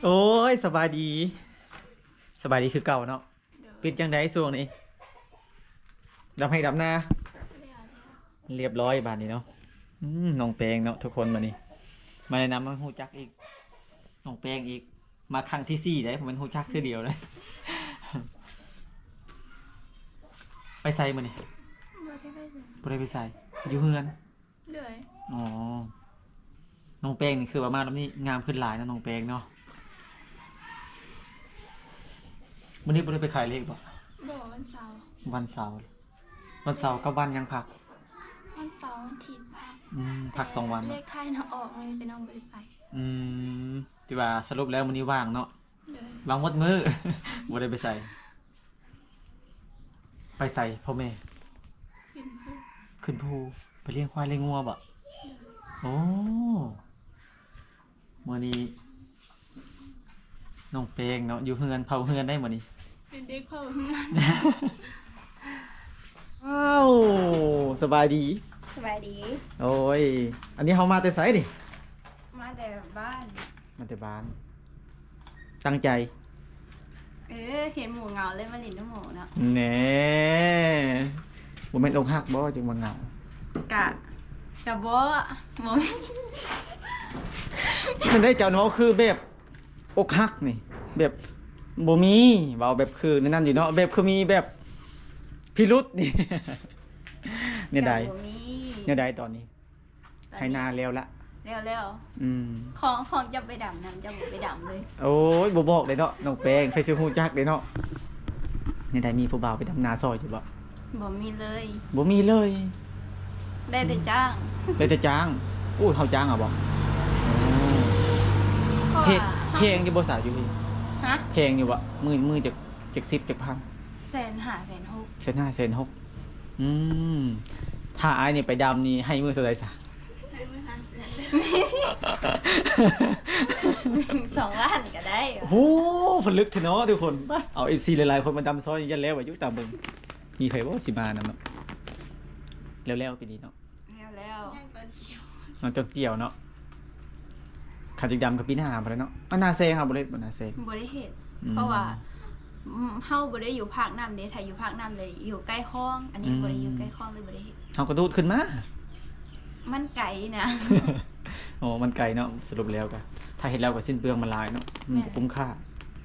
โอ้ยสบายดีสบายดีคือเก่าเนาะเป็นจังไดช่วงนี้ดำให้ดำหน้าเรียบร้อยบานนี้เนาะน้องแปงเนาะทุกคนมานี่มาแนะนำมาฮู้จักอีกน้องแปงอีกมาครั้งที่4ได้ผมเป็นฮู้จักคือเดียวเลย ไปใส่มานี่ บ่ได้ไปถึง บ่ได้ไปใส่อยู่เฮือน เลย อ๋อน้องแปงนี่คือว่ามาแล้วนี่งามขึ้นหลายนะน้องแปงเนาะวันนี้บ่ได้ไปขายเลขบ่ บ่วันเสาร์ วันเสาร์วันเสาร์กับวันยังพัก วันเสาร์วันอาทิตย์พัก พัก2 วัน เลขไทยน่ะออกเลยแต่น้องบ่ได้ไป ที่ว่าสรุปแล้วมื้อนี้ว่างเนาะ เลย วางหมดมือ บ่ได้ไปใส่ ไปใส่พ่อแม่ ขึ้นผู้ ขึ้นภูไปเลี้ยงควายเลี้ยงงัวบ่โอ้มื้อนี้น้องเปงเนาะอยู่เฮือนเผาเฮือนได้มื้อนี้ เป็นเด็กเพิ่มงาน อ้าวสบายดี สบายดี โอ้ยอันนี้เฮามาแต่ไสดิ มาแต่บ้าน มาแต่บ้าน ตั้งใจ เห็นหมูเหงาเลยมาหลินน้ำหมูเนาะ แหน่บ่แม่นอกหักบ่จึงว่าเหงา กะกะบ่บ่ มันได้เจ้าเนาะคือแบบอกหักนี่ แบบบ่มีเว้าแบบคือนั่นอยู่เนาะแบบคือมีแบบพิรุษนี่ เนี่ยใด บ่มี เนี่ยใดตอนนี้ให้นาแล้วละ เร็วของจะไปดำน้ำจะบ่ไปดำเลย โอ้ยบ่บอกเลยเนาะน้องแป้งไฟซื้อฮู้จักเลยเนาะเนี่ยใดมีผู้บ่าวไปดำนาซอยอยู่บ่ บ่มีเลย บ่มีเลย ได้แต่จ้าง เลยแต่จ้างอู้เฮาจ้างอ่ะบ่ เพราะ เพลง ว่า เพลงอยู่บ่สาวอยู่พี่ ฮะ เพลงอยู่บ่มือจาก10จากพัน 150,000 เซน5เซน6ถ้าอายนี่ไปดำนี่ให้มือเท่าใดซะ 2 ล้านก็ได้ โอ้โหผลึกเถอะเนาะทุกคนไปเอา FC หลายๆคนมาดำซอยยันแล้วอายุตามเบิ่งมีใครบ่สิมานำเนาะแล้วๆปีนี้เนาะ แล้วย่างตอนเขียว มันจะเกี่ยวเนาะขัดจิกดำกับปีหน้าบ่ได้เนาะอันนาเซงครับบ่ได้บ่นาเซง บ่ได้เฮ็ด อืม เพราะว่าเฮาบ่ได้อยู่ภาคน้ำเด้ถ้าอยู่ภาคน้ำเลยอยู่ใกล้คลอง อันนี้บ่ได้อยู่ใกล้คลองเลยบ่ได้เฮ็ด เฮาก็ดูดขึ้นมา มันไกลนะ โอ้มันไกลเนาะสรุปแล้วก็ถ้าเห็นแล้วก็สิ้นเปลืองมันหลายเนาะมันก็คุ้มค่า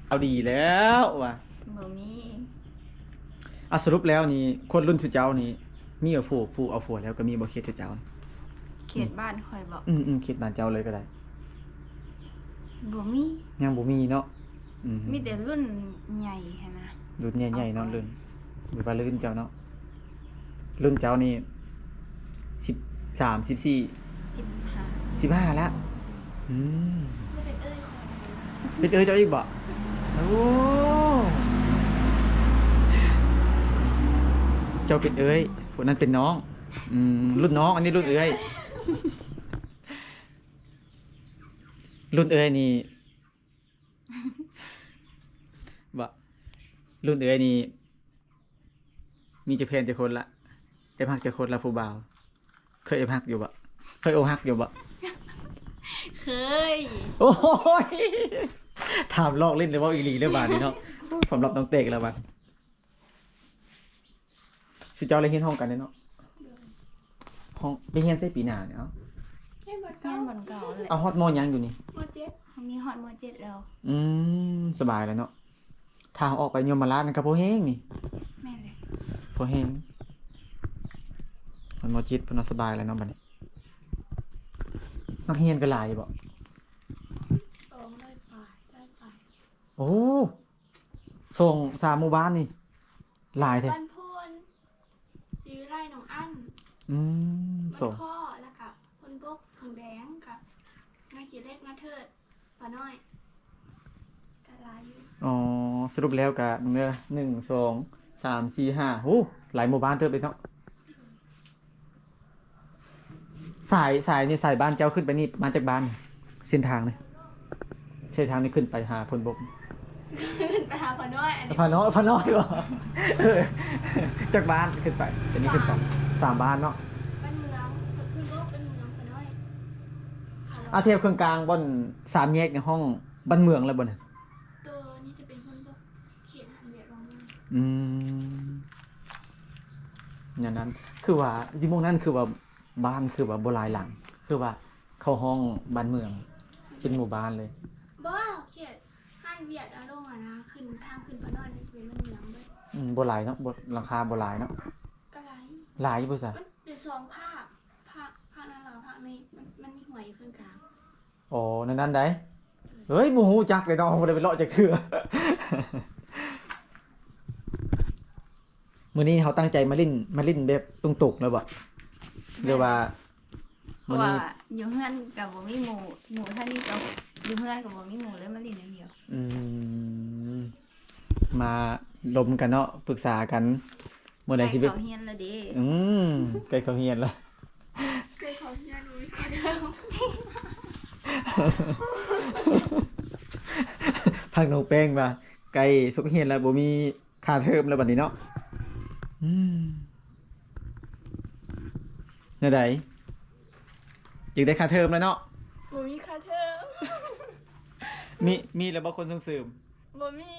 เอาดีแล้วว่ะ บ่มี อ่ะสรุปแล้วนี่คนรุ่นทุเจ้านี่มีเอาผู้เอาผัวแล้วก็มีบ่เคสทุเจ้า เขตบ้านข่อยบอก คิดบ้านเจ้าเลยก็ได้ บ่มี ยังบ่มีเนาะมีแต่รุ่นใหญ่หั้นนะ รุ่นใหญ่ๆเนาะรุ่นหรือว่ารุ่นเจ้าเนาะรุ่นเจ้านี่13 14 15 15แล้วอืม เป็นเอ้ยข่อยเป็นเจ้าอีกบ่โอ้เจ้าเป็นเอ้ยคนนั้นเป็นน้องรุ่นน้องอันนี้รุ่นเอ้ยรุ่นเอ้ยนี่บ่รุ่นเอ้ยนี่มีจะเพลนจะคนละเอ็มฮักจะคนละผู้บ่าวเคยเอ็มฮักอยู่บ่เคยโอฮักอยู่บ่ เคย โอ้ยถามลอกเล่นเลยว่าอีหลีเรื่องบาทนี้เนาะผมรับน้องเตกแล้วบาทสุดเจ้าเลยเฮียนห้องกันเนาะห้องไปเฮียนใส่ปีหน้าเนี่ยเอา เฮียนบ่อนเก่าเลย เอาฮอตมอยังอยู่นี่ มอ7มีฮอดม7แล้ว สบายแล้วเนาะทางออกไปยมราชนะครับโพแห้งนี่ แม่นเลย โพแห้งมันมอจิตเพนสบายแล้วเนาะบัดนี้นักเรียนก็หลายบ่ ได้ไป โอ้ส่ง3หมู่บ้านนี่หลายแท้ บ้านพูนสีวิไลหนองอั้น ส่ บ้าน ง ข้อแล้วกับคนบกของแดงกับนาขีเล็กนาเทิดปาน้อยกะลาอยู่ อ๋อสรุปแล้วก็เนื้อ1 2 3 4 5โอ้หลายหมู่บ้านเติบเลยเนาะสายนี่สายบ้านเจ้าขึ้นไปนี่มาจากบ้านเส้นทางนี่เส้นทางนี้ขึ้นไปหาพลบก ขึ้นไปหาปาน้อยอันนี้ พาน้อยเหรอจากบ้านขึ้นไปอันนี้ขึ้นไป3บ้านเนาะ บ้านเมืองคนบกเป็นเมืองปาน้อย อาเทียบเครื่องกลางบน3แยกในห้อง บ้านเมืองแล้วบ่น่ะ ตัวนี้จะเป็นคนบอกเขียนหันเบียดลงมา อืมอย่างนั้นคือว่าที่พวกนั้นคือว่าบ้านคือว่าโบราณหลัง คือว่าเข้าห้องบ้านเมือง เป็นหมู่บ้านเลย บ่เขียนหันเบียดเอาลงอ่ะนะขึ้นทางขึ้นพระนอนในสมัยมันเหมืองเลย โบราณเนาะหลังคาโบราณเนาะ ก็ไร หลายอยู่บ่ซะ มันเป็นสองภาคนั้นเราภาคนี้มันมีหัวอยู่ข้างกลาง อ๋อนั่นได้เฮ้ยบ่ฮู้จักเลยเนาะบ่ได้ไปเลาะจักเทื่อ มื้อนี้เขาตั้งใจมาลิ้นแบบตุงตุกแล้วบ่หรือว่า เพราะว่าอยู่เฮือนกับบ่มีหมู่ท่านนี้ก็อยู่เฮือนกับบ่มีหมู่เลยมาเล่นอย่างเดียว อืมมาดมกันเนาะปรึกษากันเมื่อใดสิไป เขาเฮียนละเด้ ใกล้เขาเฮียนแล้ว เคยเขาเฮียนุ้ยเขาเดิม พังน้องแป้งว่าไกลสุกเฮียนแล้วบ่มีค่าเทอมแล้วบัดนี้เนาะแนวใดจึงได้ค่าเทอมแล้วเนาะ บ่มีค่าเทอม มีแล้วบ่คนส่งเสริม บ่มี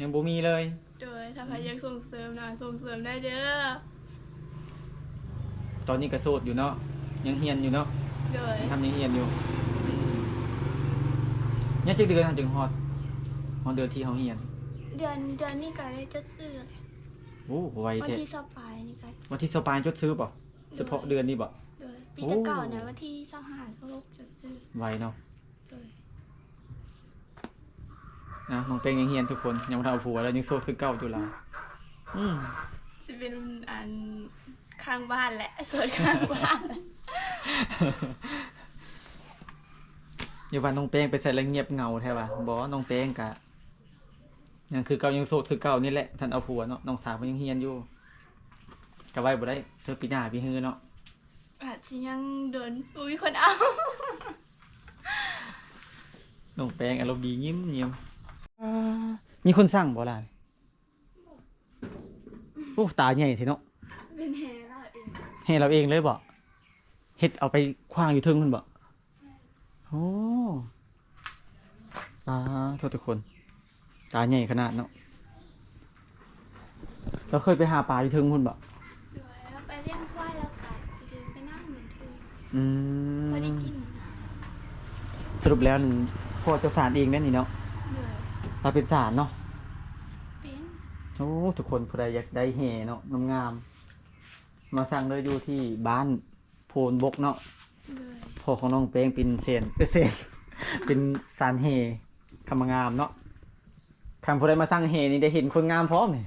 ยังบ่มีเลย โดยถ้าใครอยากส่งเสริมนะส่งเสริมได้เด้อ ตอนนี้ก็โสดอยู่เนาะยังเฮียนอยู่เนาะ โดย ทำยังเฮียนอยู่ยังจักเดือนจึงฮอดเดือนที่เฮาเฮียน เดือนนี้ก็ได้จดซื้อเลย โอ้ไว วัน แท้ ที่สปายนี่ก็ วันที่สปายจดซื้อบ่เฉพาะเดือนนี้บ่ โดยปี โอ้ แต่เก่านะวันที่25 26จดซื้อ ไวเนาะ โดย นะน้องเป้งยังเฮียนทุกคนยังบ่ทันเอาผัวแล้วยังโสดคือเก่าอยู่ล่ะอืม สิเป็นอันข้างบ้านแหละส่วนข้างบ้าน อย่าว่าน้องเป้งไปใส่แล้วเงียบเหงาแท้ว่ะบ่น้องเป้งก็ยังคือเก่ายังโสดคือเก่านี่แหละท่านเอาผัวเนาะน้องสาวก็ยังเฮียนอยู่ก็ไว้บ่ได้เธอปีหน้าปีฮือเนาะ อาจสิยังเดินอุ้ยคนเอา น้องแป้งอารมณ์ดียิ้มมีคนสั่งบ่ล่ะโอ้ตาใหญ่แท้เนาะ เป็นแฮเราเอง ให้เราเองเลยบ่เฮ็ดเอาไปขว้างอยู่เทิงพุ่นบ่โอ้โทษทุกคนตาใหญ่ขนาดเนาะเราเคยไปหาปลาอยู่เทิงพุ่นบ่ โดยแล้วไปเลี้ยงควายแล้วก็สิถึงไปนั่งเหมือนเธอ อื พอได้ ม กิน สรุปแล้วนั่นพ่อเจ้าสารเองแน่นี่เนาะ โดย ตาเป็นสารเนาะ เป็น โอ้ทุกคนผู้ใดอยากได้แห่เนาะงามๆมาสั่งเลยอยู่ที่บ้านโพนบกเนาะ โดย พ่อของน้องเป้งเป็นเซนเป็นสารแห่คำงามเนาะคำผู้ใดมาสั่งแห่นี่ได้เห็นคนงามพร้อมนี่